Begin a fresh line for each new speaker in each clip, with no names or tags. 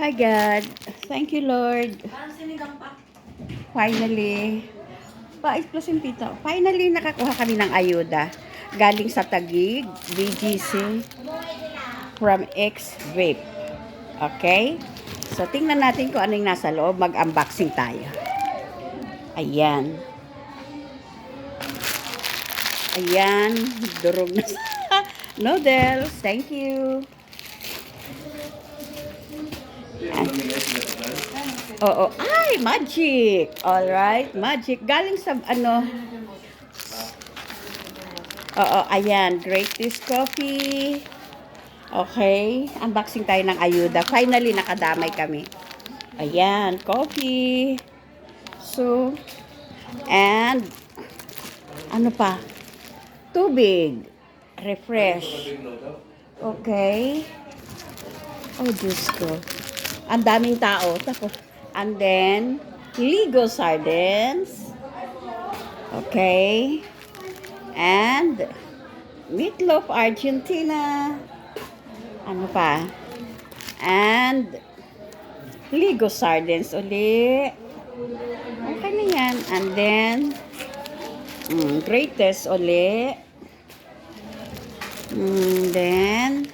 Hi God. Thank you Lord.
Parang sinigang pa.
Finally. Pa-explosion pito. Finally nakakuha kami ng ayuda. Galing sa Taguig, BGC, from X-Vape. Okay? So tingnan natin kung anong nasa loob. Mag-unboxing tayo. Ayan. Ayan. Durog na noodles. Thank you. Oo. Ay, magic. All right, magic. Galing sa ano? Oo, ayan. Greatest coffee. Okay. Unboxing tayo ng ayuda. Finally, nakadamay kami. Ayan, coffee. So, and ano pa? Tubig. Refresh. Okay. Oh, Diyos ko. Ang daming tao. Tapos, and then, Ligo sardines. Okay. And, meatloaf Argentina. Ano pa? And, Ligo sardines uli. Okay na yan. And then, greatest uli. Then,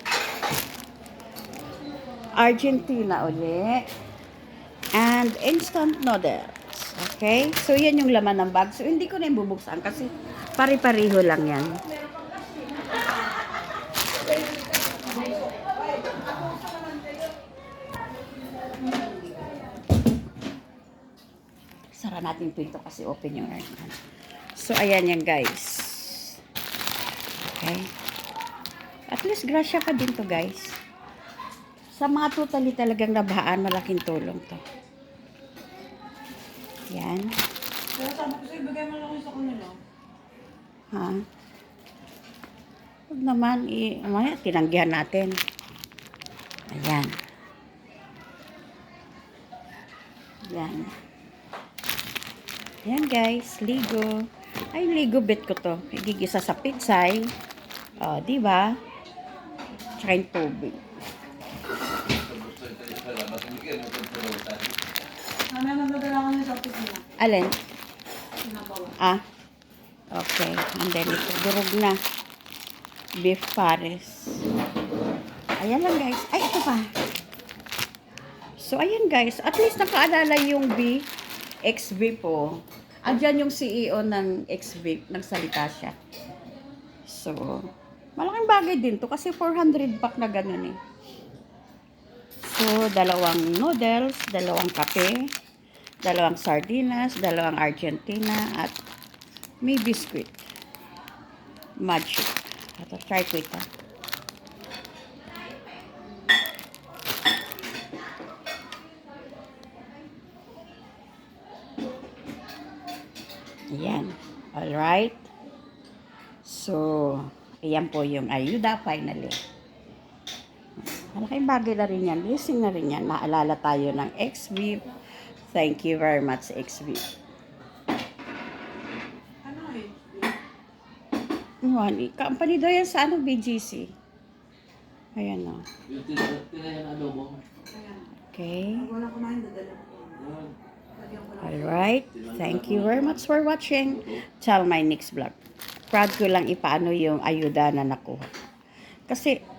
Argentina uli. And instant noodles. Okay? So, yan yung laman ng bag. So, hindi ko na yung bubuksan kasi pare-pareho lang yan. Sara natin yung pinto kasi open yung aircon. So, ayan yan guys. Okay? At least, grasya pa din to guys. Sa mga totally talagang nabahaan, malaking tulong to. Yan.
Pero sabi ko sa'yo, bigay mo lang sa kanila.
Ha? Huwag naman, mamaya, tinanggihan natin. Ayan. Yan. Yan guys, Ligo. Ay, Ligo bet ko to. Igigisa sa pitsay. O, diba? Tsaka yung tubig.
Mamaya magdadala ko na sa office nila.
Alin?
Sinabawa.
Ah. Okay. And then ito, durog na. Beef Paris. Ayan lang guys. Ay, ito pa. So, ayan guys. At least nakaalala yung X-Vape po. Andyan yung CEO ng X-Vape. Nagsalita siya. So, malaking bagay din to kasi 400 pack na ganun eh. So, dalawang noodles, dalawang kape, dalawang sardinas, dalawang Argentina, at may biscuit. Magic. Ito, try ko ito. Ayan. Alright. So, ayan po yung ayuda finally. Malaking bagay na rin yan. Blessing na rin yan. Naalala tayo ng X-Vape. Thank you very much, X-Vape.
Ano eh?
Company daw yan sa ano, BGC. Ayan o.
Yung tinayan na adobo.
Ayan.
Okay.
Pag wala kumain, dadala ko. Lagyan ko lang.
Alright. Thank you very much for watching. Till my next vlog. Proud ko lang ipaano yung ayuda na nakuha. Kasi,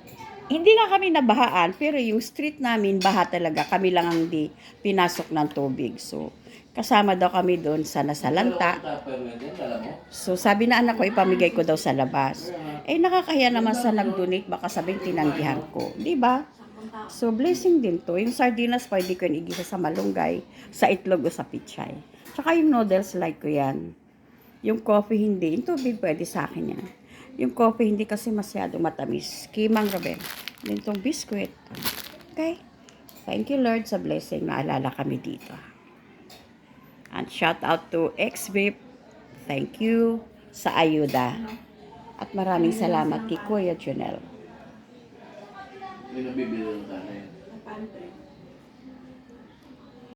hindi nga kami nabahaan, pero yung street namin, baha talaga. Kami lang ang di pinasok ng tubig. So, kasama daw kami doon sa nasalanta. So, sabi na anak ko, ipamigay ko daw sa labas. Eh, nakakahiya naman sa nag-donate, baka sabing tinanggihan ko. Di ba? So, blessing din to. Yung sardinas, pwede ko yung igisa sa malunggay, sa itlog o sa pichay. Tsaka yung noodles, like ko yan. Yung coffee, hindi. Yung tubig, pwede sa akin yan. Yung coffee, hindi kasi masyado matamis. Kimang Robel. Then itong biscuit. Okay? Thank you, Lord, sa blessing. Naalala kami dito. And shout out to X-Vape. Thank you sa ayuda. At maraming salamat kay Kuya Junel.
May nabibili ng sana yun.
Pantry.